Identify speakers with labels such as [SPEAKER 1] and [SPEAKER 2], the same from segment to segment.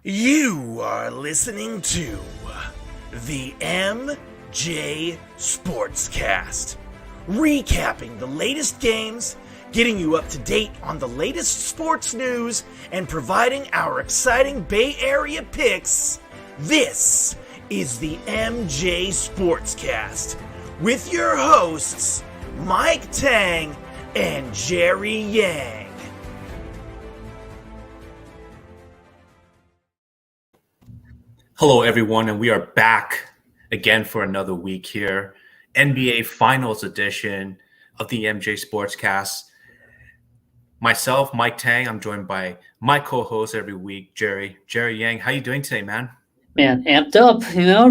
[SPEAKER 1] You are listening to the MJ SportsCast, recapping the latest games, getting you up to date on the latest sports news, and providing our exciting Bay Area picks. This is the MJ SportsCast with your hosts, Mike Tang and Jerry Yang.
[SPEAKER 2] Hello, everyone, and we are back again for another week here. NBA Finals edition of the MJ Sportscast. Myself, Mike Tang. I'm joined by my co-host every week, Jerry Yang. How you doing today, man?
[SPEAKER 3] Man, amped up,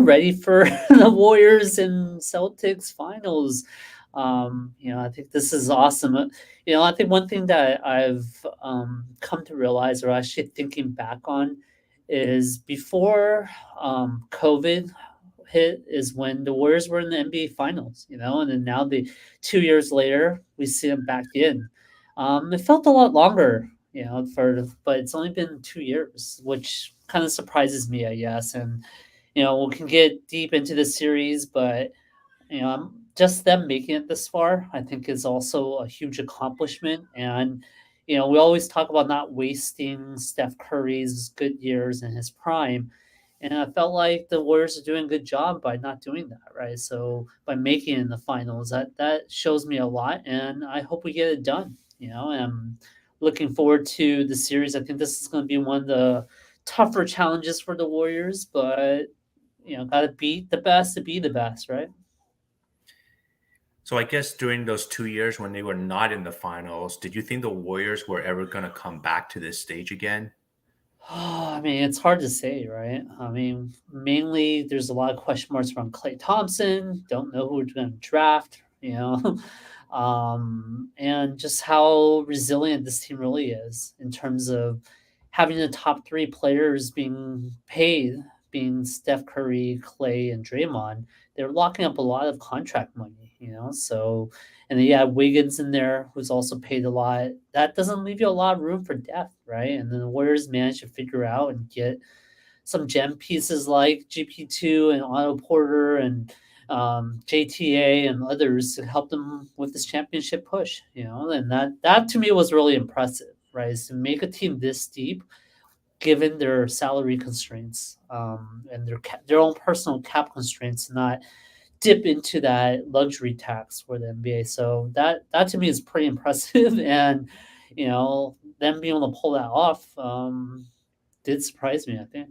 [SPEAKER 3] ready for the Warriors and Celtics finals. I think this is awesome. I think one thing that I've come to realize, or actually thinking back on, is before COVID hit, is when the Warriors were in the NBA finals, and then now 2 years later, we see them back in. It felt a lot longer, but it's only been 2 years, which kind of surprises me, I guess. And we can get deep into the series, but just them making it this far, I think, is also a huge accomplishment. And we always talk about not wasting Steph Curry's good years in his prime. And I felt like the Warriors are doing a good job by not doing that, right? So by making it in the finals, that shows me a lot, and I hope we get it done. And I'm looking forward to the series. I think this is going to be one of the tougher challenges for the Warriors, but got to beat the best to be the best, right?
[SPEAKER 2] So I guess during those 2 years when they were not in the finals, did you think the Warriors were ever going to come back to this stage again?
[SPEAKER 3] I mean, it's hard to say, right? I mean, mainly there's a lot of question marks around Klay Thompson. Don't know who we're going to draft, and just how resilient this team really is in terms of having the top three players being paid, being Steph Curry, Klay, and Draymond. They're locking up a lot of contract money, So, and then you have Wiggins in there, who's also paid a lot. That doesn't leave you a lot of room for depth, right? And then the Warriors managed to figure out and get some gem pieces like GP2 and Otto Porter and JTA and others to help them with this championship push, and that to me was really impressive, right? Is to make a team this deep, given their salary constraints and their own personal cap constraints, not dip into that luxury tax for the NBA. So that to me is pretty impressive, and them being able to pull that off did surprise me, I think.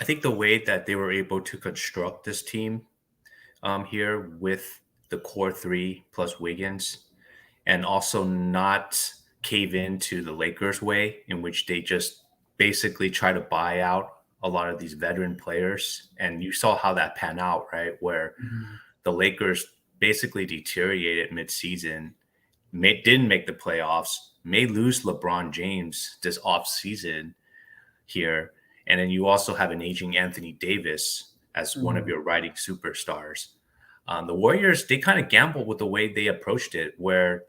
[SPEAKER 2] I think the way that they were able to construct this team here with the core three plus Wiggins, and also not cave into the Lakers way, in which they just basically try to buy out a lot of these veteran players. And you saw how that panned out, right? Where the Lakers basically deteriorated midseason, didn't make the playoffs, may lose LeBron James this offseason here. And then you also have an aging Anthony Davis as one of your rising superstars. The Warriors, they kind of gambled with the way they approached it, where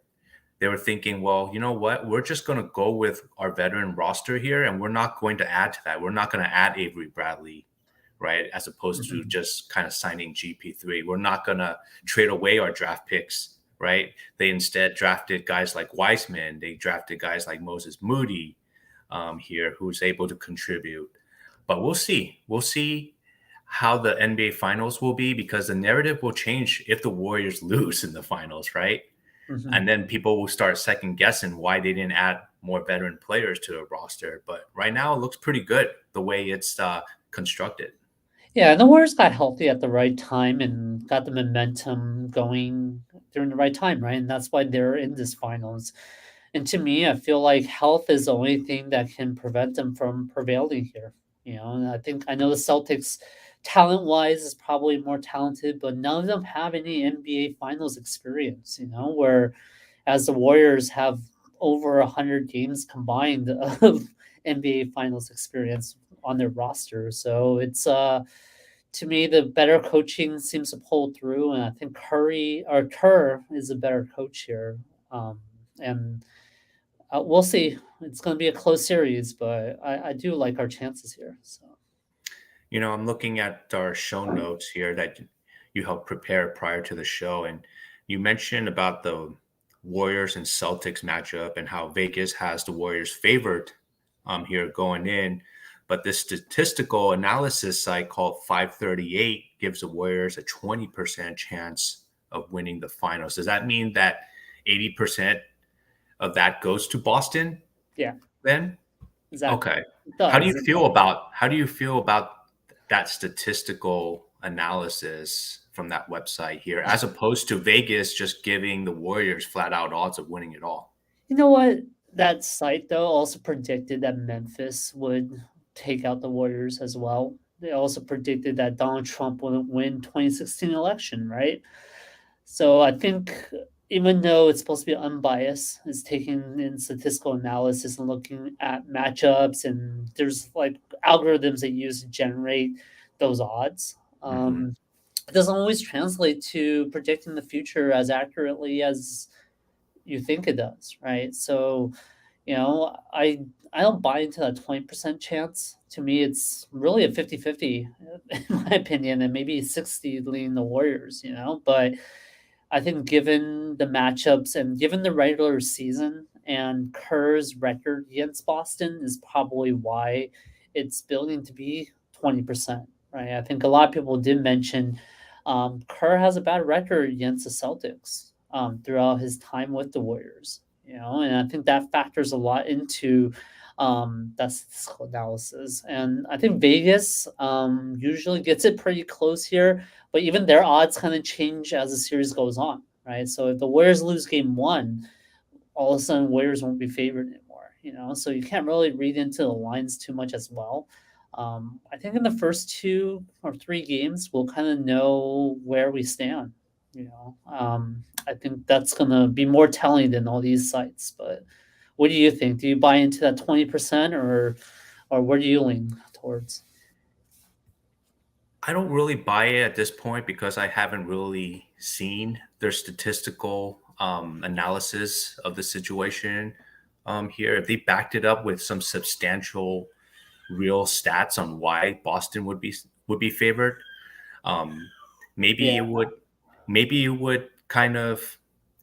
[SPEAKER 2] they were thinking, well, you know what? We're just going to go with our veteran roster here, and we're not going to add to that. We're not going to add Avery Bradley, right? As opposed to just kind of signing GP3. We're not going to trade away our draft picks, right? They instead drafted guys like Wiseman. They drafted guys like Moses Moody here, who's able to contribute. But we'll see. We'll see how the NBA Finals will be, because the narrative will change if the Warriors lose in the finals, right? And then people will start second guessing why they didn't add more veteran players to the roster. But right now it looks pretty good the way it's constructed.
[SPEAKER 3] Yeah, and the Warriors got healthy at the right time and got the momentum going during the right time, right? And that's why they're in this finals. And to me, I feel like health is the only thing that can prevent them from prevailing here. And I know the Celtics, talent-wise, is probably more talented, but none of them have any NBA Finals experience. Where as the Warriors have over 100 games combined of NBA Finals experience on their roster. So it's to me, the better coaching seems to pull through, and I think Curry or Kerr is a better coach here. And We'll see. It's going to be a close series, but I do like our chances here. So
[SPEAKER 2] I'm looking at our show notes here that you helped prepare prior to the show, and you mentioned about the Warriors and Celtics matchup and how Vegas has the Warriors favored here going in. But this statistical analysis site called 538 gives the Warriors a 20% chance of winning the finals. Does that mean that 80% of that goes to Boston
[SPEAKER 3] yeah,
[SPEAKER 2] then?
[SPEAKER 3] exactly.
[SPEAKER 2] Okay.
[SPEAKER 3] It
[SPEAKER 2] How do you
[SPEAKER 3] does. It
[SPEAKER 2] feel
[SPEAKER 3] does.
[SPEAKER 2] about how do you feel about that statistical analysis from that website here, as opposed to Vegas just giving the Warriors flat out odds of winning it all?
[SPEAKER 3] You know what? That site though also predicted that Memphis would take out the Warriors as well. They also predicted that Donald Trump would win 2016 election, right? So I think even though it's supposed to be unbiased, it's taking in statistical analysis and looking at matchups, and there's like algorithms that use to generate those odds.
[SPEAKER 2] Hmm.
[SPEAKER 3] It doesn't always translate to predicting the future as accurately as you think it does, right? So, I don't buy into that 20% chance. To me, it's really a 50-50, in my opinion, and maybe 60 leaning the Warriors, but I think given the matchups and given the regular season and Kerr's record against Boston is probably why it's building to be 20%, right? I think a lot of people did mention Kerr has a bad record against the Celtics throughout his time with the Warriors, and I think that factors a lot into that statistical analysis. And I think Vegas usually gets it pretty close here, but even their odds kind of change as the series goes on, right? So if the Warriors lose game one, all of a sudden Warriors won't be favored anymore, So you can't really read into the lines too much as well. I think in the first 2 or 3 games, we'll kind of know where we stand. I think that's gonna be more telling than all these sites. But what do you think? Do you buy into that 20%, or where do you lean towards?
[SPEAKER 2] I don't really buy it at this point because I haven't really seen their statistical analysis of the situation here. If they backed it up with some substantial real stats on why Boston would be favored, um, maybe
[SPEAKER 3] Yeah.
[SPEAKER 2] it would kind of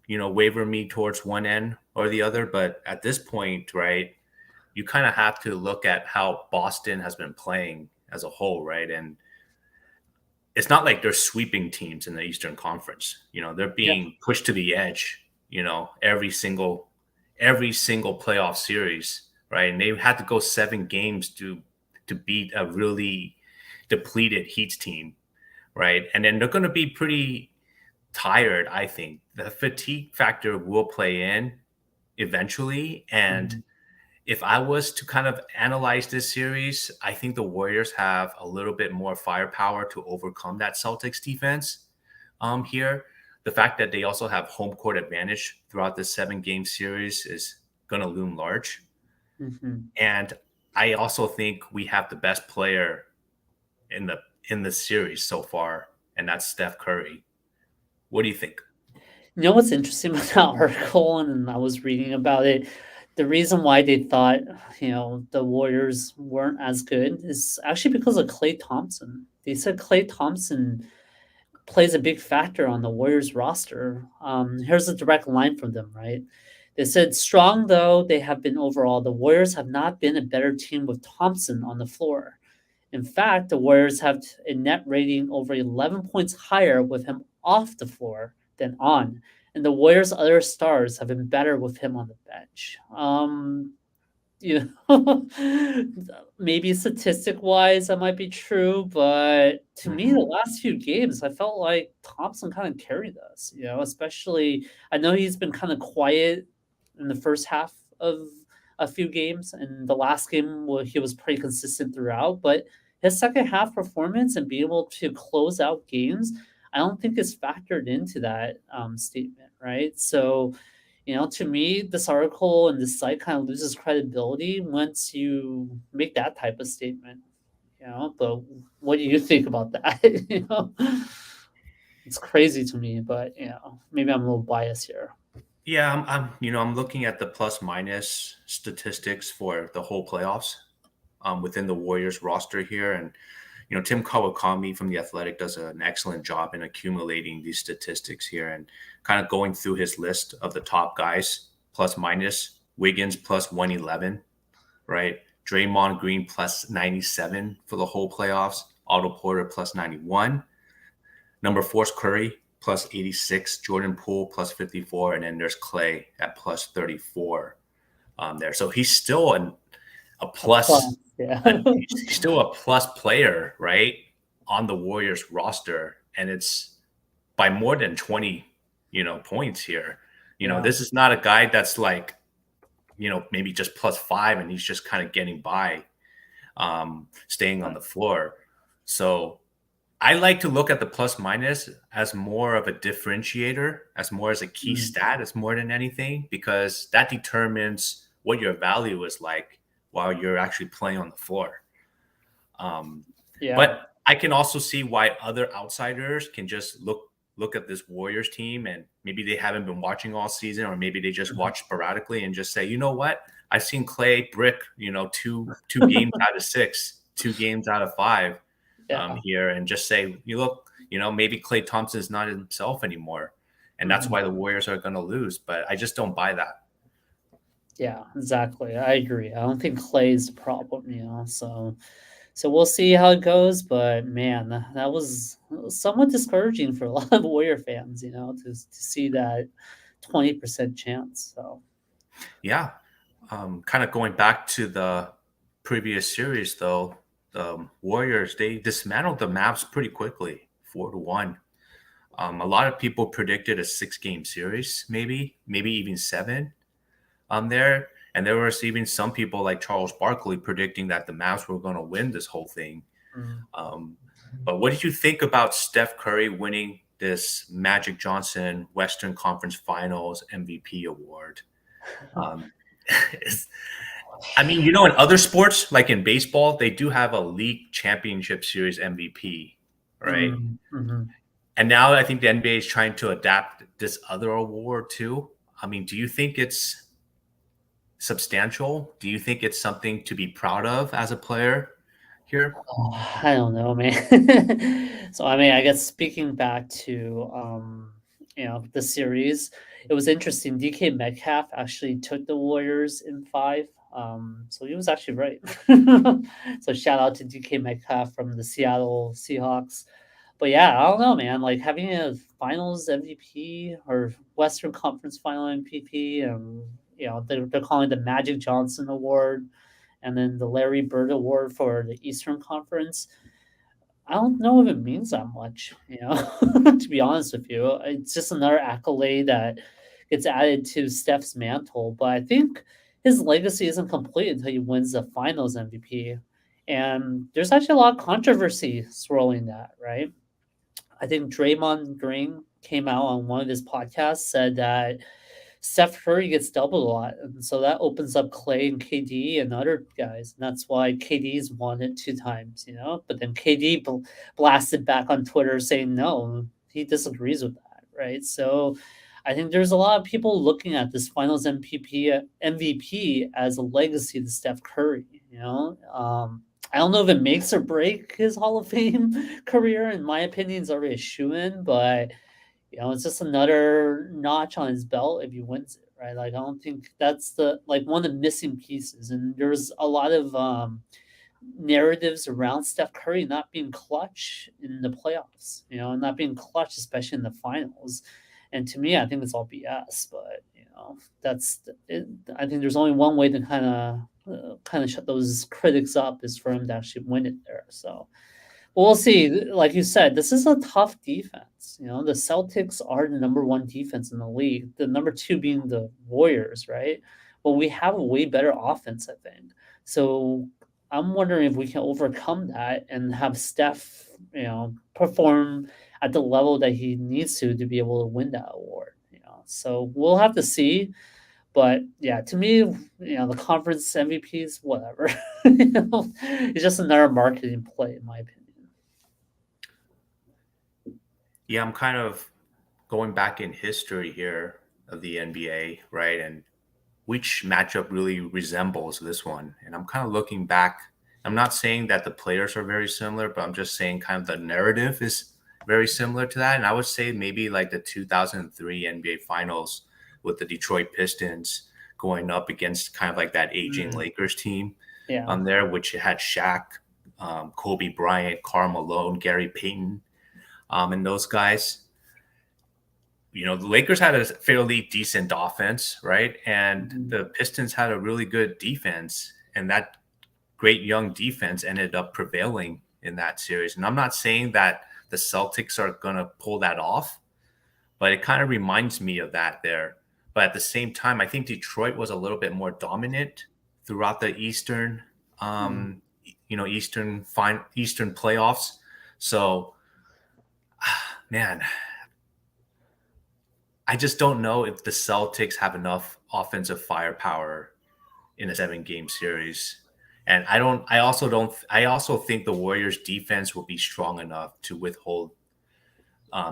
[SPEAKER 2] waver me towards one end or the other. But at this point, right, you kind of have to look at how Boston has been playing as a whole, right? And it's not like they're sweeping teams in the Eastern Conference. They're
[SPEAKER 3] Yeah.
[SPEAKER 2] being pushed to the edge, every single playoff series, right? And they had to go 7 games to beat a really depleted Heat team, right? And then they're going to be pretty tired, I think. The fatigue factor will play in eventually. And
[SPEAKER 3] Mhm.
[SPEAKER 2] if I was to kind of analyze this series, I think the Warriors have a little bit more firepower to overcome that Celtics defense here. The fact that they also have home court advantage throughout the 7 game series is going to loom large.
[SPEAKER 3] Mhm.
[SPEAKER 2] And I also think we have the best player in the series so far, and that's Steph Curry. What do you think?
[SPEAKER 3] You know what's interesting about that article, and I was reading about it. The reason why they thought, the Warriors weren't as good is actually because of Klay Thompson. They said Klay Thompson plays a big factor on the Warriors roster. Here's a direct line from them, right? They said, strong though they have been overall, the Warriors have not been a better team with Thompson on the floor. In fact, the Warriors have a net rating over 11 points higher with him off the floor than on. And the Warriors' other stars have been better with him on the bench. You know, maybe statistic wise that might be true, but to me, the
[SPEAKER 2] Hmm.
[SPEAKER 3] last few games, I felt like Thompson kind of carried us. Especially I know he's been kind of quiet in the first half of a few games, and the last game he was pretty consistent throughout. But his second half performance and being able to close out games, I don't think is factored into that statement, right? So to me, this article and this site kind of loses credibility once you make that type of statement. But what do you think about that? It's crazy to me, but maybe I'm a little biased here.
[SPEAKER 2] Yeah, I'm looking at the plus minus statistics for the whole playoffs within the Warriors roster here, and Tim Kawakami from the Athletic does an excellent job in accumulating these statistics here and kind of going through his list of the top guys plus minus. Wiggins plus 111, right? Draymond Green plus 97 for the whole playoffs. Otto Porter plus 91. Number four is Curry plus 86. Jordan Poole plus 54. And then there's Clay at plus 34 there. So he's still a plus.
[SPEAKER 3] Yeah.
[SPEAKER 2] He's still a plus player, right, on the Warriors roster. And it's by more than 20, points here.
[SPEAKER 3] Yeah.
[SPEAKER 2] This is not a guy that's like, maybe just plus 5 and he's just kind of getting by, staying on the floor. So I like to look at the plus minus as more of a differentiator, as more as a key stat, as more than anything, because that determines what your value is like while you're actually playing on the floor.
[SPEAKER 3] Yeah.
[SPEAKER 2] But I can also see why other outsiders can just look at this Warriors team and maybe they haven't been watching all season, or maybe they just watch sporadically and just say, you know what, I've seen Clay brick, two games out of 6, 2 games out of 5 here, and just say, maybe Klay Thompson is not himself anymore, and that's why the Warriors are going to lose. But I just don't buy that.
[SPEAKER 3] Yeah, exactly. I agree. I don't think Clay's the problem, So we'll see how it goes. But man, that was somewhat discouraging for a lot of Warrior fans, to see that 20% chance. So
[SPEAKER 2] yeah, kind of going back to the previous series, though, the Warriors, they dismantled the Mavs pretty quickly, 4-1. A lot of people predicted a 6-game series, maybe even 7 there. And there was even some people like Charles Barkley predicting that the Mavs were going to win this whole thing. But what did you think about Steph Curry winning this Magic Johnson Western Conference Finals MVP award? I mean, in other sports, like in baseball, they do have a league championship series MVP, right? And now I think the NBA is trying to adapt this other award too. I mean, do you think it's substantial? Do you think it's something to be proud of as a player here?
[SPEAKER 3] I don't know, man. So I mean, I guess speaking back to the series, it was interesting. DK Metcalf actually took the Warriors in 5. So he was actually right. So shout out to DK Metcalf from the Seattle Seahawks. But yeah, I don't know, man. Like having a Finals MVP or Western Conference Final MVP, and they're calling it the Magic Johnson Award, and then the Larry Bird Award for the Eastern Conference. I don't know if it means that much, to be honest with you. It's just another accolade that gets added to Steph's mantle. But I think his legacy isn't complete until he wins the Finals MVP. And there's actually a lot of controversy swirling that, right? I think Draymond Green came out on one of his podcasts, said that Steph Curry gets doubled a lot, and so that opens up Clay and KD and other guys, and that's why KD's won it 2 times, But then KD blasted back on Twitter saying no, he disagrees with that, right? So I think there's a lot of people looking at this Finals MVP as a legacy to Steph Curry. I don't know if it makes or break his Hall of Fame career. In my opinion, it's already a shoe-in, but it's just another notch on his belt if he wins it, right? Like I don't think that's one of the missing pieces. And there's a lot of narratives around Steph Curry not being clutch in the playoffs, not being clutch, especially in the finals. And to me, I think it's all BS. But that's it. I think there's only one way to kind of shut those critics up is for him to actually win it there. So we'll see. Like you said, this is a tough defense. The Celtics are the number 1 defense in the league. The number 2 being the Warriors, right? But we have a way better offense, I think. So I'm wondering if we can overcome that and have Steph, perform at the level that he needs to be able to win that award. So we'll have to see. But yeah, to me, the conference MVPs, whatever. It's just another marketing play, in my opinion.
[SPEAKER 2] Yeah, I'm kind of going back in history here. of the NBA, right? And which matchup really resembles this one? And I'm kind of looking back. I'm not saying that the players are very similar, but I'm just saying kind of the narrative is very similar to that. And I would say maybe like the 2003 NBA Finals with the Detroit Pistons going up against kind of like that aging
[SPEAKER 3] Mm,
[SPEAKER 2] Lakers team
[SPEAKER 3] yeah.
[SPEAKER 2] on there, which had Shaq, Kobe Bryant, Karl Malone, Gary Payton, and those guys. The Lakers had a fairly decent offense, right? And
[SPEAKER 3] Mhm.
[SPEAKER 2] the Pistons had a really good defense, and that great young defense ended up prevailing in that series. And I'm not saying that the Celtics are going to pull that off, but it kind of reminds me of that there. But at the same time, I think Detroit was a little bit more dominant throughout the
[SPEAKER 3] Mm.
[SPEAKER 2] Eastern playoffs. So, man, I just don't know if the Celtics have enough offensive firepower in a 7-game series. And I also think the Warriors defense will be strong enough to withhold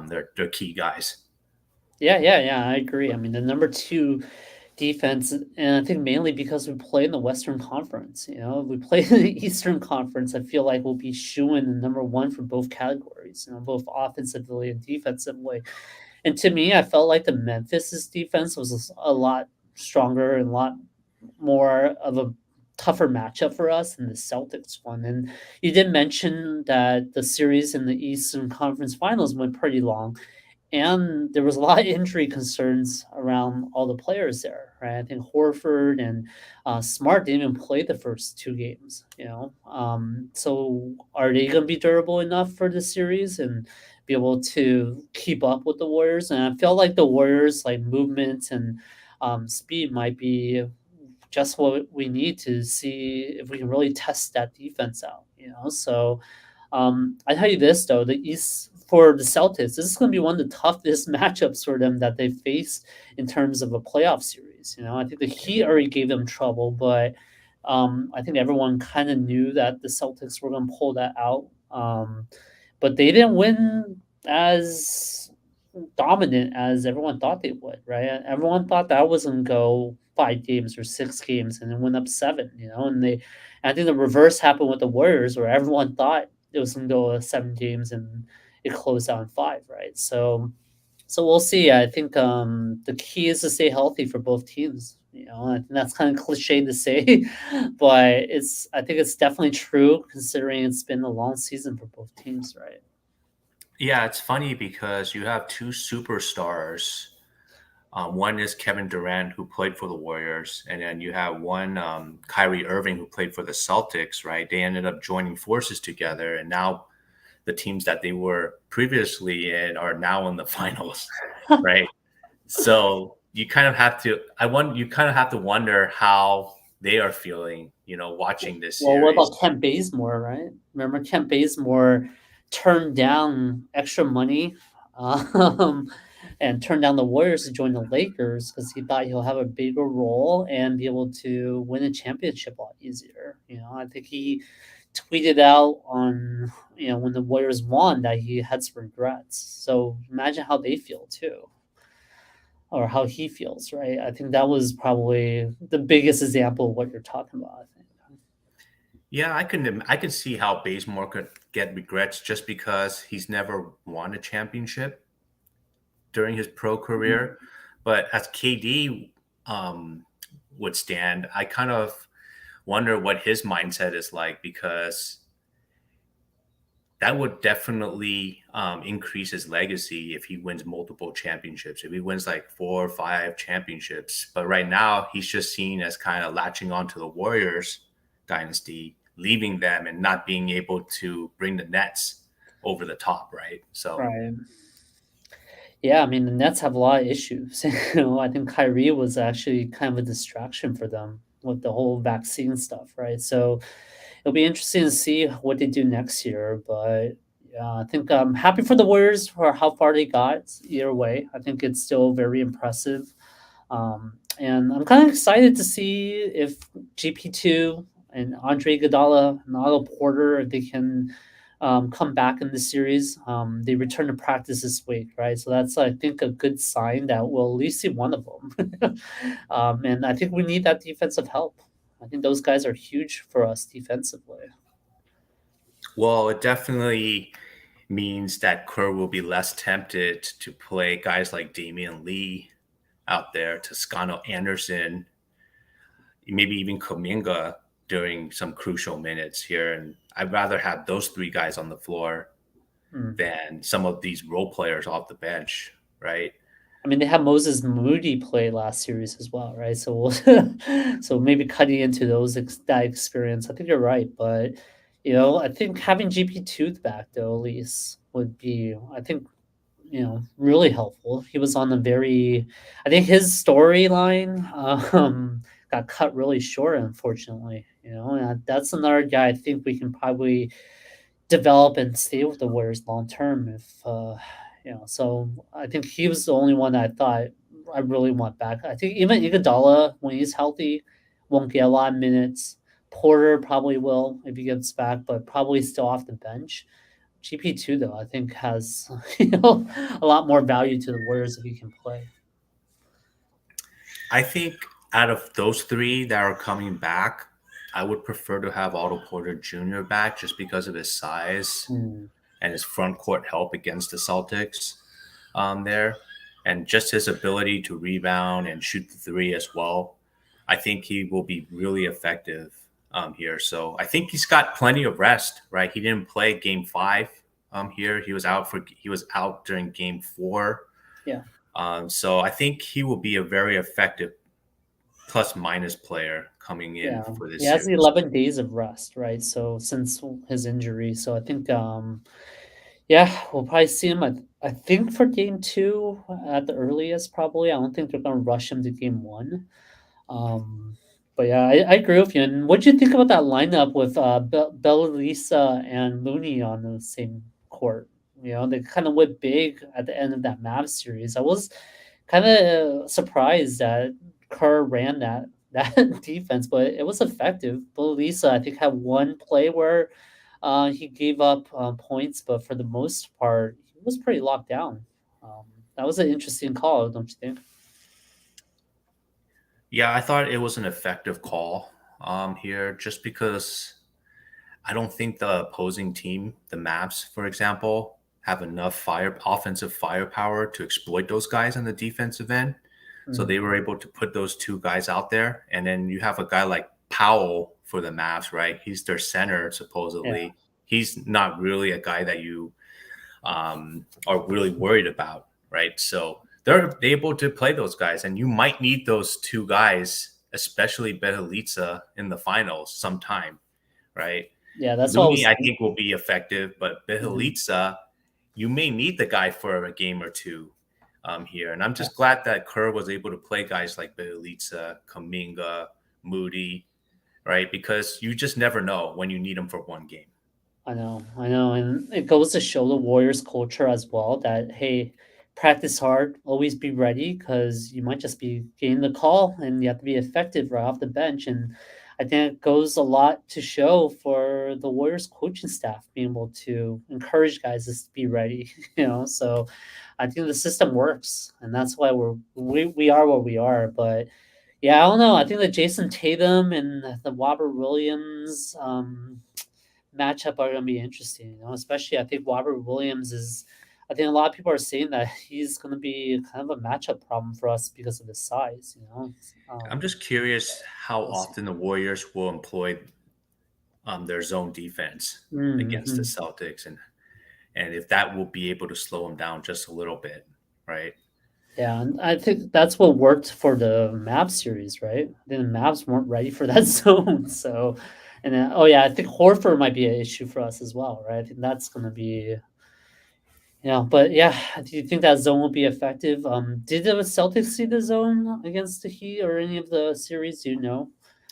[SPEAKER 2] their key guys.
[SPEAKER 3] Yeah. I agree. I mean, the number two defense, and I think mainly because we play in the Western Conference. If we play in the Eastern Conference, I feel like we'll be shooing the number one for both categories. Both offensively and defensively. And to me, I felt like the Memphis's defense was a lot stronger and a lot more of a tougher matchup for us than the Celtics one. And you did mention that the series in the Eastern Conference Finals went pretty long, and there was a lot of injury concerns around all the players there, right? I think Horford and Smart didn't even play the first two games. So are they going to be durable enough for the series and be able to keep up with the Warriors? And I feel like the Warriors, like movement and speed, might be just what we need to see if we can really test that defense out. So I tell you this though, the East for the Celtics, this is going to be one of the toughest matchups for them that they face in terms of a playoff series. I think the Heat already gave them trouble, but I think everyone kind of knew that the Celtics were going to pull that out. But they didn't win as dominant as everyone thought they would, right? Everyone thought that was going to go 5 games or 6 games, and it went up seven. I think the reverse happened with the Warriors, where everyone thought it was going to go 7 games, and it closed out in five, right? So we'll see. I think the key is to stay healthy for both teams. I think that's kind of cliche to say, but I think it's definitely true considering it's been a long season for both teams, right?
[SPEAKER 2] Yeah, it's funny because you have two superstars. One is Kevin Durant, who played for the Warriors, and then you have one Kyrie Irving, who played for the Celtics. Right? They ended up joining forces together, and now the teams that they were previously in are now in the finals. Right? So you kind of have to. You kind of have to wonder how they are feeling. Watching this
[SPEAKER 3] Well, what
[SPEAKER 2] series.
[SPEAKER 3] about Kent Bazemore, right? Remember Kent Bazemore turned down extra money, um, and turned down the Warriors to join the Lakers because he thought he'll have a bigger role and be able to win a championship a lot easier. I think he tweeted out on when the Warriors won that he had some regrets. So imagine how they feel too, or how he feels, right? I think that was probably the biggest example of what you're talking about. I think.
[SPEAKER 2] Yeah, I can see how Bazemore could get regrets just because he's never won a championship during his pro
[SPEAKER 3] Mhm.
[SPEAKER 2] career. But as KD would stand, I kind of wonder what his mindset is like because that would definitely increase his legacy if he wins multiple championships. If he wins like 4 or 5 championships, but right now he's just seen as kind of latching on to the Warriors dynasty, leaving them and not being able to bring the Nets over the top, right? So
[SPEAKER 3] Right. Yeah, I mean, the Nets have a lot of issues. I think Kyrie was actually kind of a distraction for them with the whole vaccine stuff, right? So it'll be interesting to see what they do next year. But yeah, I think I'm happy for the Warriors for how far they got. Either way, I think it's still very impressive. And I'm kind of excited to see if GP2 and Andre Iguodala and Otto Porter, if they can come back in the series. They return to practice this week, right? So that's, I think, a good sign that we'll at least see one of them. And I think we need that defensive help. I think those guys are huge for us defensively.
[SPEAKER 2] Well, it definitely means that Kerr will be less tempted to play guys like Damian Lee out there, Toscano Anderson, maybe even Kuminga during some crucial minutes here. And I'd rather have those three guys on the floor
[SPEAKER 3] Mm.
[SPEAKER 2] than some of these role players off the bench, right?
[SPEAKER 3] I mean, they had Moses Moody play last series as well, right? So we'll so maybe cutting into that experience. I think you're right, but I think having GP2 back though at least would be, I think, really helpful. He was on a very, I think his storyline got cut really short, unfortunately. And that's another guy I think we can probably develop and stay with the Warriors long term. So I think he was the only one that I thought I really want back. I think even Iguodala, when he's healthy, won't get a lot of minutes. Porter probably will if he gets back, but probably still off the bench. GP2 though, I think has a lot more value to the Warriors if he can play.
[SPEAKER 2] I think out of those three that are coming back, I would prefer to have Otto Porter Jr. back just because of his size
[SPEAKER 3] Mm,
[SPEAKER 2] and his front court help against the Celtics there, and just his ability to rebound and shoot the three as well. I think he will be really effective here. So I think he's got plenty of rest, right? He didn't play Game 5 here. He was out during Game 4.
[SPEAKER 3] yeah.
[SPEAKER 2] So I think he will be a very effective plus minus player coming in
[SPEAKER 3] Yeah,
[SPEAKER 2] for
[SPEAKER 3] he
[SPEAKER 2] this
[SPEAKER 3] has the
[SPEAKER 2] series.
[SPEAKER 3] 11 days of rest, right? So since his injury, so I think, yeah, we'll probably see him. I think for game two at the earliest, probably. I don't think they're gonna rush him to game one. Um, but yeah, I agree with you. And what do you think about that lineup with Bellisa and Looney on the same court? They kind of went big at the end of that Mavs series. I was kind of surprised that Kerr ran that defense, but it was effective. Bellisa, I think, had one play where he gave up points, but for the most part, he was pretty locked down. Um, that was an interesting call, don't you think?
[SPEAKER 2] Yeah, I thought it was an effective call here just because I don't think the opposing team, the Mavs, for example, have enough offensive firepower to exploit those guys on the defensive end. So
[SPEAKER 3] Mm,
[SPEAKER 2] they were able to put those two guys out there. And then you have a guy like Powell for the Mavs, right? He's their center,
[SPEAKER 3] yeah,
[SPEAKER 2] supposedly. He's not really a guy that you are really worried about, right? So they're able to play those guys. And you might need those two guys, especially Bjelica, in the finals sometime, right?
[SPEAKER 3] yeah. That's what I
[SPEAKER 2] Looney,
[SPEAKER 3] was
[SPEAKER 2] I
[SPEAKER 3] thinking.
[SPEAKER 2] think, will be effective, but
[SPEAKER 3] Mhm.
[SPEAKER 2] Bjelica, you may need the guy for a game or two here. And I'm
[SPEAKER 3] Yeah,
[SPEAKER 2] just glad that Kerr was able to play guys like Bjelica, Kuminga, Moody, right? Because you just never know when you need them for one game.
[SPEAKER 3] I know, and it goes to show the Warriors culture as well that hey, practice hard, always be ready because you might just be getting the call and you have to be effective right off the bench. And I think it goes a lot to show for the Warriors coaching staff being able to encourage guys to be ready. So I think the system works, and that's why we are where we are. But yeah, I don't know. I think that Jason Tatum and the Robert Williams matchup are going to be interesting. Especially I think Robert Williams is. I think a lot of people are saying that he's going to be kind of a matchup problem for us because of his size.
[SPEAKER 2] I'm just curious how
[SPEAKER 3] We'll see.
[SPEAKER 2] often the Warriors will employ their zone defense against the
[SPEAKER 3] Mhm.
[SPEAKER 2] Celtics, and if that will be able to slow them down just a little bit, right?
[SPEAKER 3] Yeah, and I think that's what worked for the Mavs series, right? I think the Mavs weren't ready for that zone, so and then, oh yeah, I think Horford might be an issue for us as well, right? I think that's going to be. But yeah, do you think that zone will be effective? Did the Celtics see the zone against the Heat or any of the series? Do you know?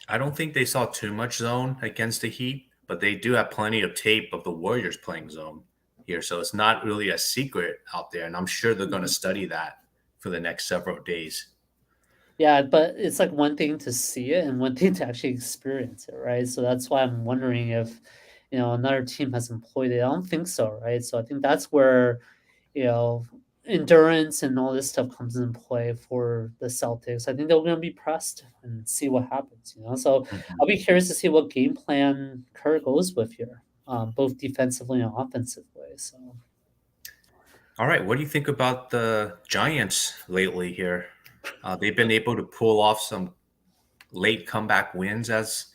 [SPEAKER 2] I don't think they saw too much zone against the Heat, but they do have plenty of tape of the Warriors playing zone here. So it's not really a secret out there. And I'm sure they're going to
[SPEAKER 3] Mhm.
[SPEAKER 2] study that for the next several days.
[SPEAKER 3] Yeah, but it's like one thing to see it and one thing to actually experience it, right? So that's why I'm wondering if another team has employed it. I don't think so, right? So I think that's where, you know, endurance and all this stuff comes into play for the Celtics. I think they're going to be pressed and see what happens. So
[SPEAKER 2] Mhm.
[SPEAKER 3] I'll be curious to see what game plan Kerr goes with here, both defensively and offensively. So
[SPEAKER 2] All right, what do you think about the Giants lately here? They've been able to pull off some late comeback wins as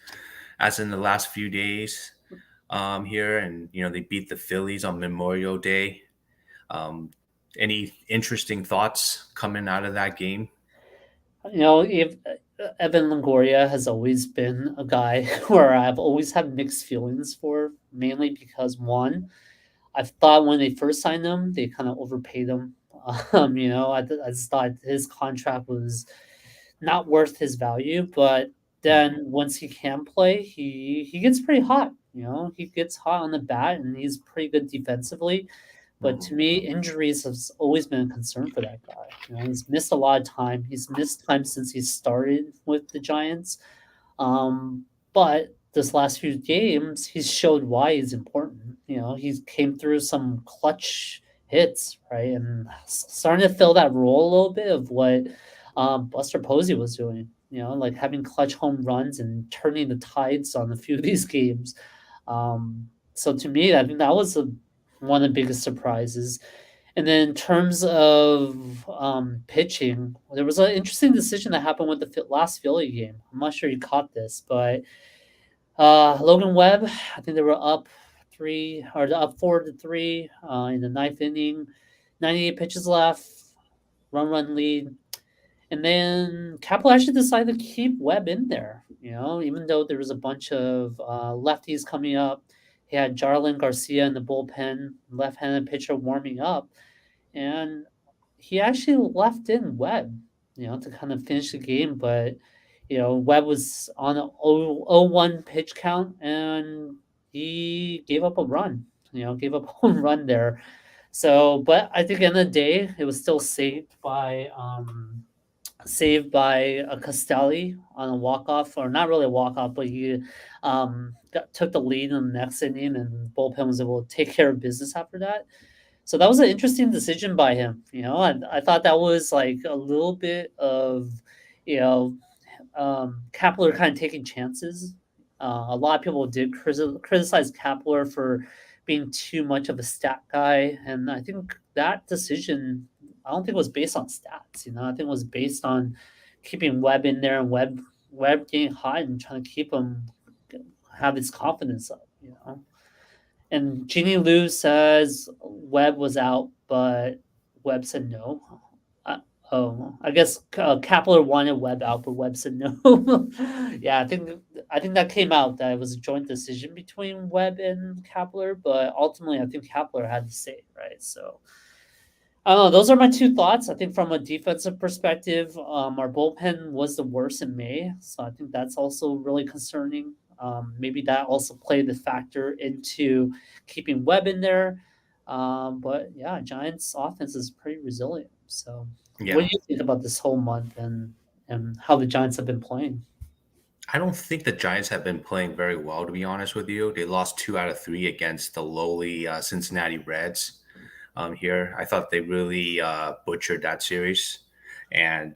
[SPEAKER 2] in the last few days here, and they beat the Phillies on Memorial Day. Um, any interesting thoughts coming out of that game?
[SPEAKER 3] if Evan Longoria has always been a guy where I've always had mixed feelings for, mainly because one, I thought when they first signed him, they kind of overpaid him. I just thought his contract was not worth his value. But then
[SPEAKER 2] Mhm,
[SPEAKER 3] once he can play, he gets pretty hot. He gets hot on the bat and he's pretty good defensively. But
[SPEAKER 2] mhm,
[SPEAKER 3] to me, injuries has always been a concern for that guy. He's missed a lot of time. He's missed time since he started with the Giants. But this last few games, he's showed why he's important. He came through some clutch hits, right, and starting to fill that role a little bit of what Buster Posey was doing. Like having clutch home runs and turning the tides on a few of these games. So to me, I think that was one of the biggest surprises. And then in terms of pitching, there was an interesting decision that happened with the last Philly game. I'm not sure you caught this, but Logan Webb, I think they were up 4-3 in the ninth inning. 98 pitches left, run lead. And then Capel actually decided to keep Webb in there, even though there was a bunch of lefties coming up. He had Jarlin Garcia in the bullpen, left handed pitcher warming up. And he actually left in Webb, to kind of finish the game. But, Webb was on a 0-1 pitch count and he gave up a run, gave up a home run there. So, but I think in the day, it was still saved by a Castelli on a walk off, or not really a walk off, but he took the lead in the next inning, and bullpen was able to take care of business after that. So that was an interesting decision by him. And I thought that was like a little bit of, you know, Kapler kind of taking chances. A lot of people did criticize Kapler for being too much of a stat guy, and I think that decision, I don't think it was based on stats. I think it was based on keeping Webb in there and Webb getting hot and trying to keep him have his confidence up. And Jeannie Liu says Webb was out, but Webb said no. Uh, I guess Kapler wanted Webb out, but Webb said no. Yeah, I think that came out that it was a joint decision between Webb and Kapler, but ultimately I think Kapler had to say, right? So I don't know. Those are my two thoughts. I think from a defensive perspective, our bullpen was the worst in May, so I think that's also really concerning. Maybe that also played the factor into keeping Webb in there. But yeah, Giants' offense is pretty resilient. So, what do
[SPEAKER 2] yeah.
[SPEAKER 3] you think about this whole month and how the Giants have been playing?
[SPEAKER 2] I don't think the Giants have been playing very well, to be honest with you. They lost 2 out of 3 against the lowly Cincinnati Reds here. I thought they really butchered that series. And,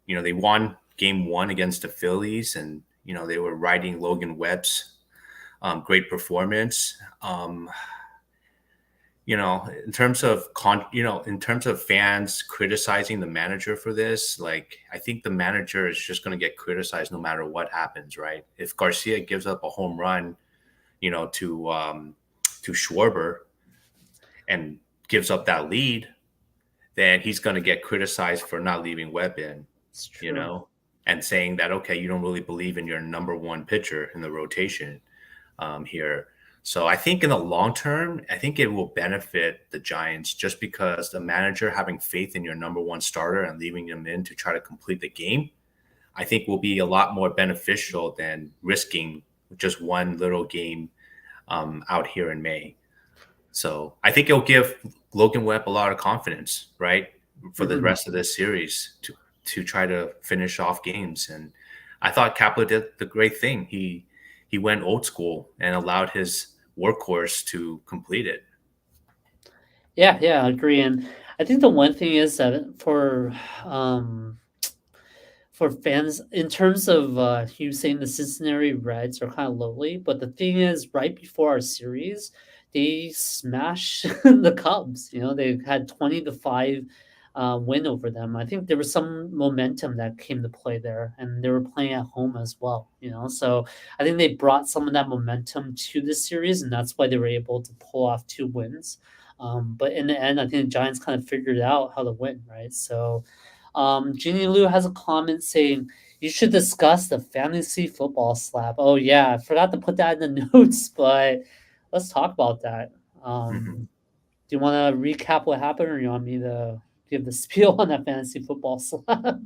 [SPEAKER 2] they won game 1 against the Phillies, and, they were riding Logan Webb's great performance. In terms of fans criticizing the manager for this, like, I think the manager is just going to get criticized no matter what happens, right? If Garcia gives up a home run, to Schwarber and gives up that lead, then he's going to get criticized for not leaving Webb in,
[SPEAKER 3] It's
[SPEAKER 2] you
[SPEAKER 3] true.
[SPEAKER 2] know, and saying that, okay, you don't really believe in your number one pitcher in the rotation here. So I think in the long term, I think it will benefit the Giants just because the manager having faith in your number one starter and leaving them in to try to complete the game, I think will be a lot more beneficial than risking just one little game out here in May. So I think it'll give Logan Webb a lot of confidence, right, for the
[SPEAKER 3] Mhm.
[SPEAKER 2] rest of this series to try to finish off games. And I thought Kapler did the great thing. He went old school and allowed his workhorse to complete it.
[SPEAKER 3] Yeah, I agree. And I think the one thing is that um, for fans, in terms of you saying the Cincinnati Reds are kind of lowly, but the thing is, right before our series, they smashed the Cubs. You know, they had 20-5 win over them. I think there was some momentum that came to play there, and they were playing at home as well. You know, so I think they brought some of that momentum to the series, and that's why they were able to pull off 2 wins. But in the end, I think the Giants kind of figured out how to win, right? So Jeannie Liu has a comment saying, "You should discuss the fantasy football slap." Oh yeah, I forgot to put that in the notes, but let's talk about that.
[SPEAKER 2] Mhm.
[SPEAKER 3] Do you want to recap what happened, or you want me to give the spiel on that fantasy football slap?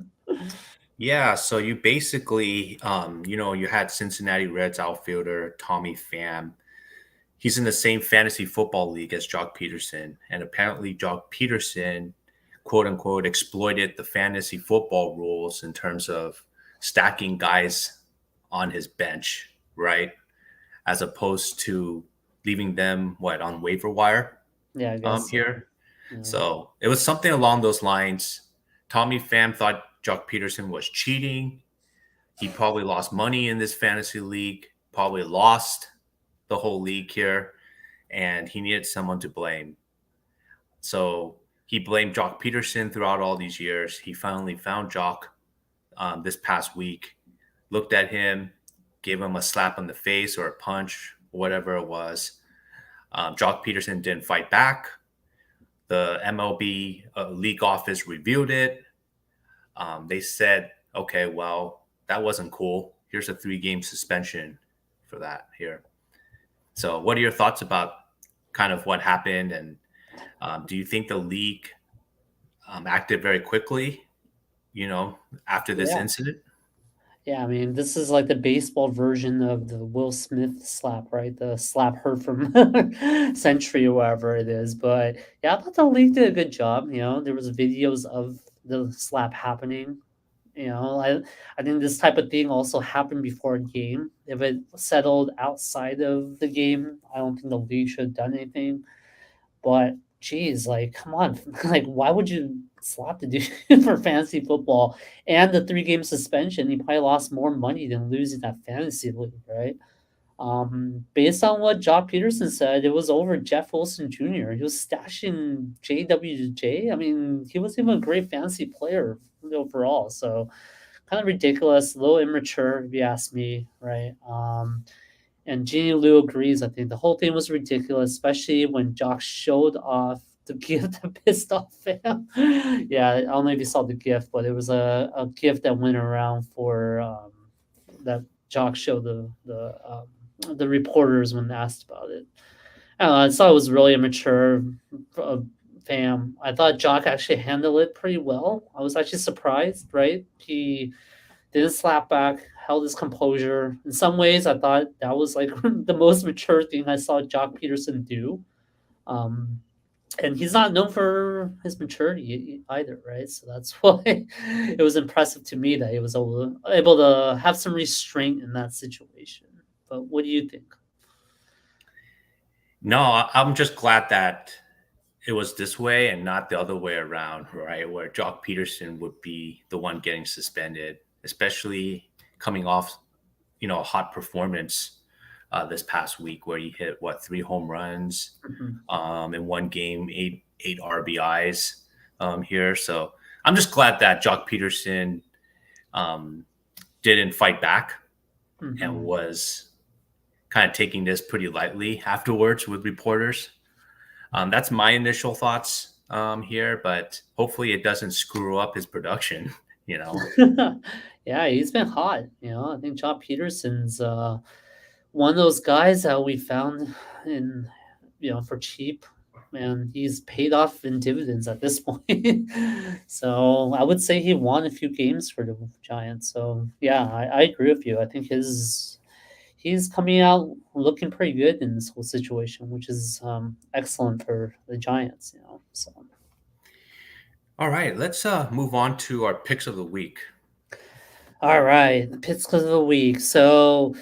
[SPEAKER 2] Yeah, so you basically, you had Cincinnati Reds outfielder Tommy Pham. He's in the same fantasy football league as Jock Peterson, and apparently Jock Peterson, quote unquote, exploited the fantasy football rules in terms of stacking guys on his bench, right? As opposed to leaving them on waiver wire
[SPEAKER 3] Yeah, I guess so.
[SPEAKER 2] here.
[SPEAKER 3] Yeah.
[SPEAKER 2] So it was something along those lines. Tommy Pham thought Jock Peterson was cheating. He probably lost money in this fantasy league, probably lost the whole league here, and he needed someone to blame. So he blamed Jock Peterson throughout all these years. He finally found Jock this past week, looked at him, gave him a slap on the face or a punch, whatever it was. Jock Peterson didn't fight back. The MLB league office reviewed it. They said, okay, well, that wasn't cool. Here's a 3-game suspension for that here. So what are your thoughts about kind of what happened? And do you think the league acted very quickly, after this
[SPEAKER 3] Yeah.
[SPEAKER 2] incident?
[SPEAKER 3] Yeah, I mean, this is like the baseball version of the Will Smith slap, right? The slap heard from Century or wherever it is. But yeah, I thought the league did a good job. You know, there was videos of the slap happening. You know, I think this type of thing also happened before a game. If it settled outside of the game, I don't think the league should have done anything. But geez, like, come on, like, why would you slap the dude for fantasy football and the 3-game suspension? He probably lost more money than losing that fantasy league, right? Based on what Jock Peterson said, it was over Jeff Wilson Jr. He was stashing JWJ. I mean, he wasn't even a great fantasy player overall. So kind of ridiculous, a little immature, if you ask me, right? And Jeannie Liu agrees. I think the whole thing was ridiculous, especially when Jock showed off the gift that pissed off fam. Yeah, I don't know if you saw the gift, but it was a gift that went around for that Jock showed the reporters when asked about it. I don't know, I thought it was really immature fam. I thought Jock actually handled it pretty well. I was actually surprised, right? He didn't slap back, held his composure. In some ways, I thought that was like the most mature thing I saw Jock Peterson do. Um, and he's not known for his maturity either, right? So that's why it was impressive to me that he was able to have some restraint in that situation. But what do you think?
[SPEAKER 2] No, I'm just glad that it was this way and not the other way around, right? Where Jock Peterson would be the one getting suspended, especially coming off, a hot performance this past week where he hit 3 home runs
[SPEAKER 3] Mhm.
[SPEAKER 2] in one game, eight RBIs here. So I'm just glad that Jock Peterson um, didn't fight back and
[SPEAKER 3] Mhm.
[SPEAKER 2] was kind of taking this pretty lightly afterwards with reporters. That's my initial thoughts here, but hopefully it doesn't screw up his production, you know.
[SPEAKER 3] Yeah, he's been hot. You know, I think Jock Peterson's one of those guys that we found in, for cheap, and he's paid off in dividends at this point. So I would say he won a few games for the Giants. So yeah, I agree with you. I think he's coming out looking pretty good in this whole situation, which is excellent for the Giants. So
[SPEAKER 2] All right, let's move on to our picks of the week.
[SPEAKER 3] all right, the picks of the week. So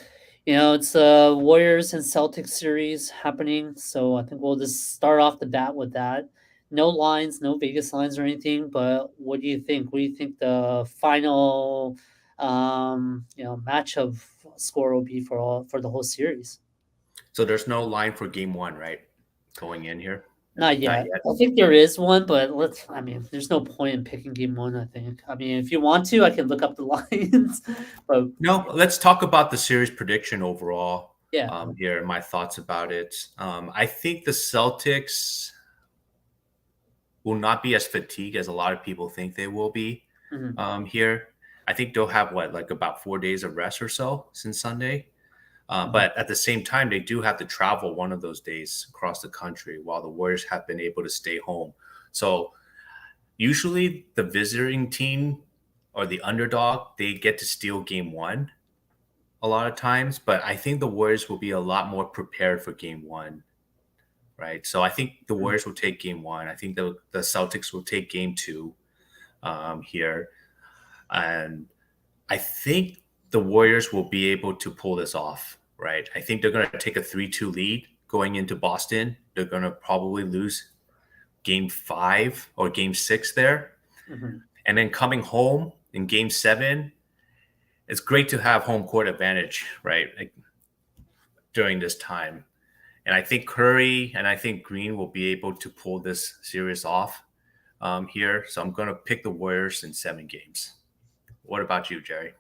[SPEAKER 3] It's a Warriors and Celtics series happening, so I think we'll just start off the bat with that. No lines, no Vegas lines or anything, but what do you think? What do you think the final match of score will be for the whole series?
[SPEAKER 2] So there's no line for game one, right? Going in here?
[SPEAKER 3] Not
[SPEAKER 2] Not
[SPEAKER 3] yet.
[SPEAKER 2] yet.
[SPEAKER 3] I think there is one, but I mean, there's no point in picking game one, I think. I mean, if you want to, I can look up the lines, but
[SPEAKER 2] No, let's talk about the series prediction overall
[SPEAKER 3] yeah.
[SPEAKER 2] here and my thoughts about it. I think the Celtics will not be as fatigued as a lot of people think they will be
[SPEAKER 3] Mhm.
[SPEAKER 2] here. I think they'll have like about 4 days of rest or so since Sunday.
[SPEAKER 3] Mhm.
[SPEAKER 2] But at the same time, they do have to travel one of those days across the country while the Warriors have been able to stay home. So usually the visiting team or the underdog, they get to steal game one a lot of times. But I think the Warriors will be a lot more prepared for game one, right? So I think the
[SPEAKER 3] Mhm.
[SPEAKER 2] Warriors will take game one. I think the Celtics will take game two here. And I think the Warriors will be able to pull this off, right? I think they're going to take a 3-2 lead going into Boston. They're going to probably lose game five or game six there.
[SPEAKER 3] Mhm.
[SPEAKER 2] And then coming home in game seven, it's great to have home court advantage, right? Like during this time. And I think Curry and I think Green will be able to pull this series off here. So I'm going to pick the Warriors in 7 games. What about you, Jerry?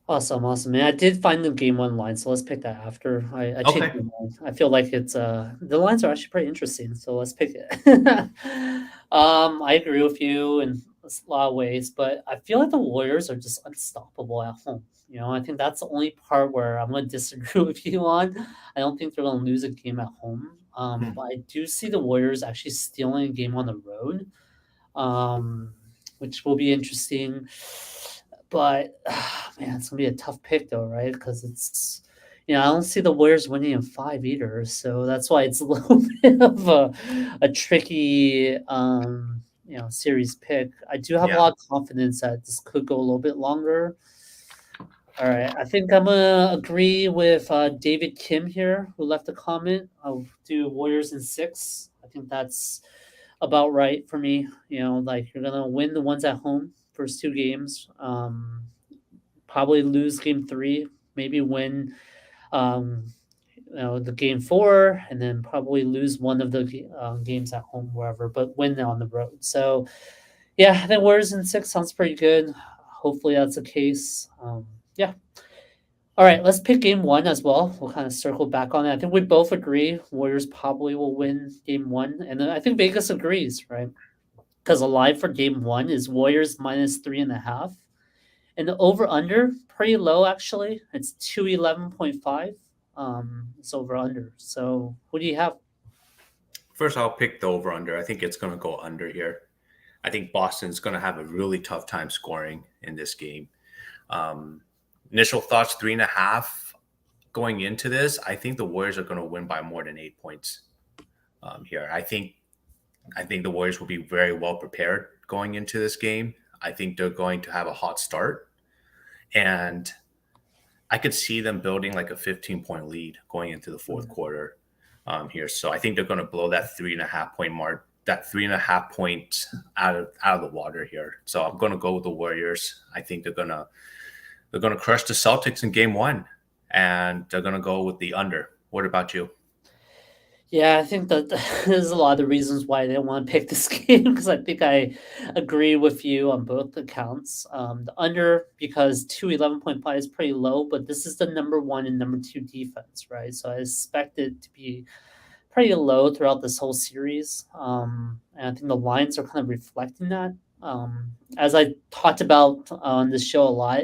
[SPEAKER 3] Awesome, awesome. And I did find the game one line, so let's pick that after. I changed
[SPEAKER 2] Okay.
[SPEAKER 3] my mind. I feel like it's the lines are actually pretty interesting, so let's pick it. I agree with you in a lot of ways, but I feel like the Warriors are just unstoppable at home. I think that's the only part where I'm gonna disagree with you on. I don't think they're gonna lose a game at home.
[SPEAKER 2] Hmm.
[SPEAKER 3] But I do see the Warriors actually stealing a game on the road, um, which will be interesting. But man, it's gonna be a tough pick though, right? Because I don't see the Warriors winning in five either, so that's why it's a little bit of a tricky series pick. I do have a
[SPEAKER 2] Yeah.
[SPEAKER 3] lot of confidence that this could go a little bit longer. All right, I think I'm gonna agree with David Kim here, who left a comment. I'll do Warriors in six. I think that's about right for me. Like you're gonna win the ones at home, first two games. Probably lose game three, maybe win um, the game four, and then probably lose one of the games at home, wherever, but win on the road. So yeah, I think Warriors in six sounds pretty good. Hopefully that's the case. Yeah. All right, let's pick game one as well. We'll kind of circle back on it. I think we both agree Warriors probably will win game one, and then I think Vegas agrees, right? Because a line for game one is Warriors minus 3.5. And the over under pretty low actually. It's 211.5. It's over under. So who do you have?
[SPEAKER 2] First, I'll pick the over under. I think it's going to go under here. I think Boston's going to have a really tough time scoring in this game. Initial thoughts 3.5 going into this. I think the Warriors are going to win by more than 8 points here. I think the Warriors will be very well prepared going into this game. I think they're going to have a hot start, and I could see them building like a 15-point lead going into the fourth quarter here. So I think they're going to blow that 3.5 point mark, that 3.5 points out of the water here. So I'm going to go with the Warriors. I think they're going to crush the Celtics in game one, and they're going to go with the under. What about you?
[SPEAKER 3] Yeah, I think that there's a lot of reasons why I didn't want to pick this game because I think I agree with you on both accounts. The under because 211.5 is pretty low, but this is the number one and number two defense, right? So I expect it to be pretty low throughout this whole series. And I think the lines are kind of reflecting that. As I talked about on this show a lot,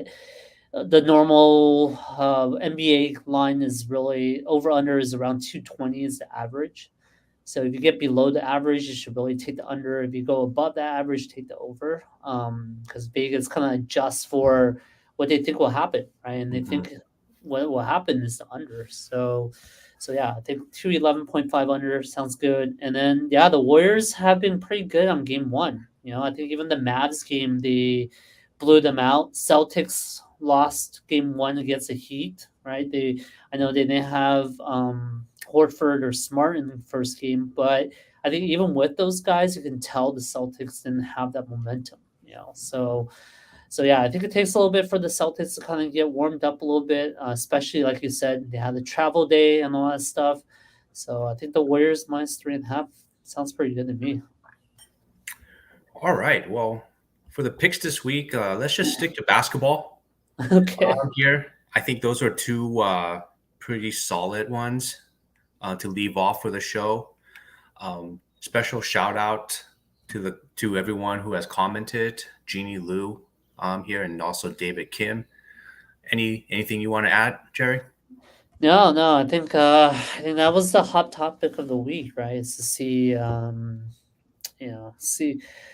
[SPEAKER 3] the normal NBA line is really over under is around 220 is the average. So if you get below the average, you should really take the under. If you go above that average, take the over. Because Vegas kind of adjusts for what they think will happen, right? And they
[SPEAKER 2] Mm-hmm.
[SPEAKER 3] think what will happen is the under. So yeah, I think 211.5 under sounds good. And then yeah, the Warriors have been pretty good on game one. I think even the Mavs game they blew them out. Celtics lost game one against the Heat, right? I know they didn't have Horford or Smart in the first game, but I think even with those guys, you can tell the Celtics didn't have that momentum. So yeah, I think it takes a little bit for the Celtics to kind of get warmed up a little bit, especially like you said, they had the travel day and all that stuff. So I think the Warriors minus 3.5 sounds pretty good to me.
[SPEAKER 2] All right. Well, for the picks this week, let's just stick to basketball
[SPEAKER 3] Okay.
[SPEAKER 2] here. I think those are two pretty solid ones to leave off for the show. Special shout out to everyone who has commented, Jeannie Liu here, and also David Kim. Anything you want to add, Jerry?
[SPEAKER 3] No, I think that was the hot topic of the week, right? Is to see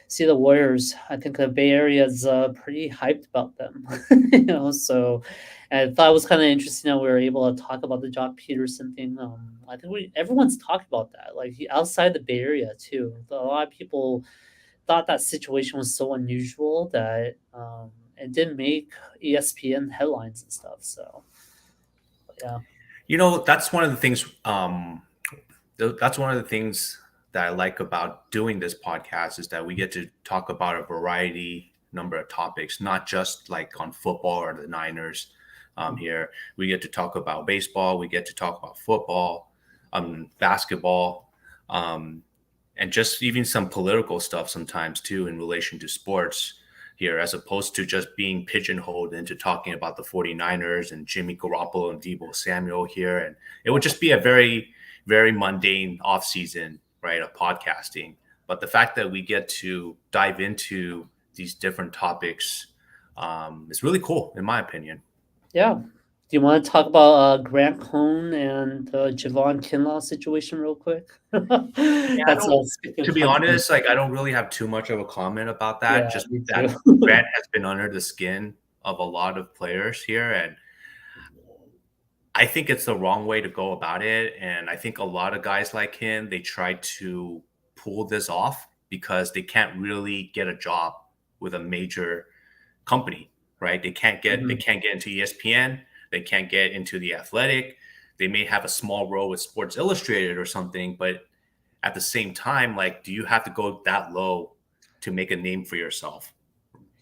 [SPEAKER 3] see the Warriors. I think the Bay Area is pretty hyped about them. So and I thought it was kind of interesting that we were able to talk about the Jock Peterson thing. I think everyone's talked about that, like outside the Bay Area too. A lot of people thought that situation was so unusual that it didn't make ESPN headlines and stuff. So yeah.
[SPEAKER 2] That's one of the things. That's one of the things that I like about doing this podcast is that we get to talk about a variety number of topics, not just like on football or the Niners. Here we get to talk about baseball, we get to talk about football, basketball, and just even some political stuff sometimes too in relation to sports here, as opposed to just being pigeonholed into talking about the 49ers and Jimmy Garoppolo and Deebo Samuel here. And it would just be a very, very mundane offseason, right, of podcasting. But the fact that we get to dive into these different topics is really cool, in my opinion.
[SPEAKER 3] Yeah. Do you want to talk about Grant Cohn and the Javon Kinlaw situation real quick?
[SPEAKER 2] To be honest, like I don't really have too much of a comment about that.
[SPEAKER 3] Yeah,
[SPEAKER 2] just
[SPEAKER 3] me
[SPEAKER 2] that
[SPEAKER 3] too.
[SPEAKER 2] Grant has been under the skin of a lot of players here, and I think it's the wrong way to go about it. And I think a lot of guys like him, they try to pull this off because they can't really get a job with a major company, right? They can't get into ESPN, they can't get into the Athletic. They may have a small role with Sports Illustrated or something, but at the same time, like, do you have to go that low to make a name for yourself?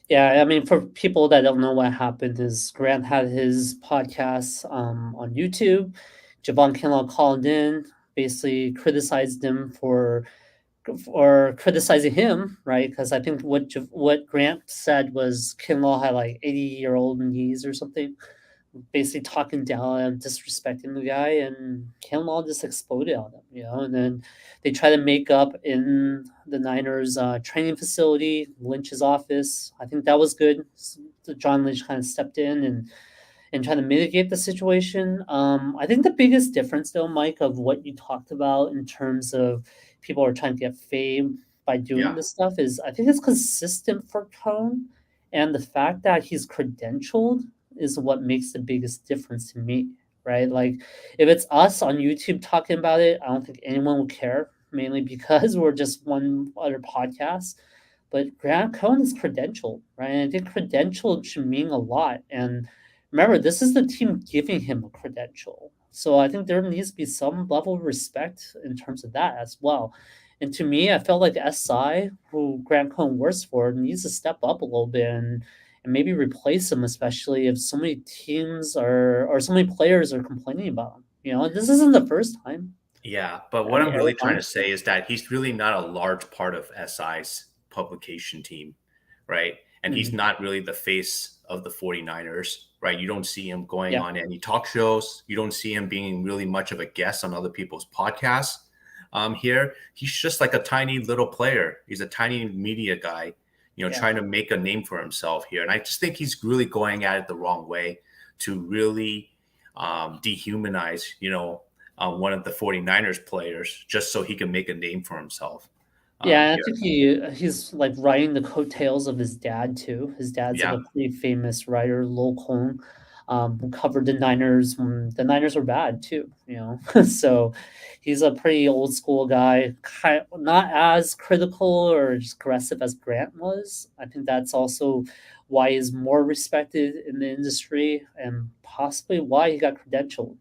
[SPEAKER 3] Yeah, I mean, for people that don't know what happened is Grant had his podcast on YouTube. Javon Kinlaw called in, basically criticized him for or criticizing him, right? Because I think what Grant said was Kinlaw had like 80-year-old knees or something, basically talking down and disrespecting the guy, and Kinlaw just exploded on him. And then they try to make up in the Niners training facility, Lynch's office. I think that was good. So John Lynch kind of stepped in and trying to mitigate the situation. I think the biggest difference, though, Mike, of what you talked about in terms of people are trying to get fame by doing this stuff is I think it's consistent for Cone, and the fact that he's credentialed is what makes the biggest difference to me, right? Like, if it's us on YouTube talking about it, I don't think anyone will care, mainly because we're just one other podcast. But Grant Cohn is credentialed, right? And I think credentialed should mean a lot. And remember, this is the team giving him a credential. So I think there needs to be some level of respect in terms of that as well. And to me, I felt like SI, who Grant Cohn works for, needs to step up a little bit and maybe replace him, especially if so many teams or so many players are complaining about him. This isn't the first time.
[SPEAKER 2] Yeah, but what I'm really trying to say is that he's really not a large part of SI's publication team, right? And he's not really the face of the 49ers, right? You don't see him going on any talk shows. You don't see him being really much of a guest on other people's podcasts. Here, he's just like a tiny little player. He's a tiny media guy, trying to make a name for himself here. And I just think he's really going at it the wrong way to really dehumanize, one of the 49ers players just so he can make a name for himself.
[SPEAKER 3] I think he's like riding the coattails of his dad too. His dad's like a pretty famous writer, Lo Kong. who covered the Niners when the Niners were bad too. So he's a pretty old school guy, not as critical or just aggressive as Grant was. I think that's also why he's more respected in the industry and possibly why he got credentialed.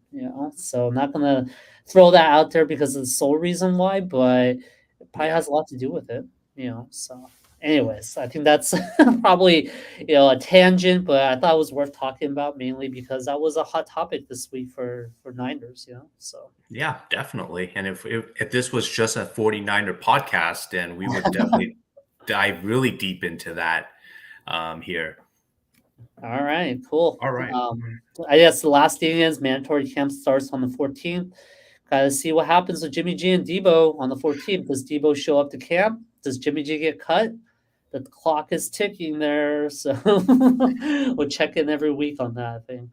[SPEAKER 3] So I'm not gonna throw that out there because it's the sole reason why, but it probably has a lot to do with it. So anyways, I think that's probably a tangent, but I thought it was worth talking about mainly because that was a hot topic this week for Niners. So
[SPEAKER 2] Yeah, definitely. And if this was just a 49er podcast, then we would definitely dive really deep into that here.
[SPEAKER 3] All right, cool.
[SPEAKER 2] All right.
[SPEAKER 3] I guess the last thing is mandatory camp starts on the 14th. Got to see what happens with Jimmy G and Debo on the 14th. Does Debo show up to camp? Does Jimmy G get cut? The clock is ticking there, so we'll check in every week on that, I think.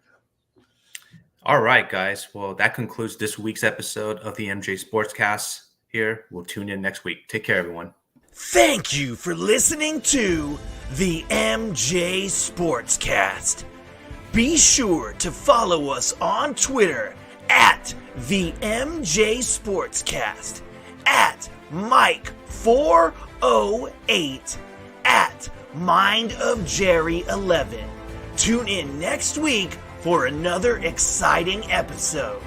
[SPEAKER 2] All right, guys. Well, that concludes this week's episode of the MJ Sportscast here. We'll tune in next week. Take care, everyone.
[SPEAKER 1] Thank you for listening to the MJ Sportscast. Be sure to follow us on Twitter at the MJ Sportscast, at Mike408, at MindofJerry11. Tune in next week for another exciting episode.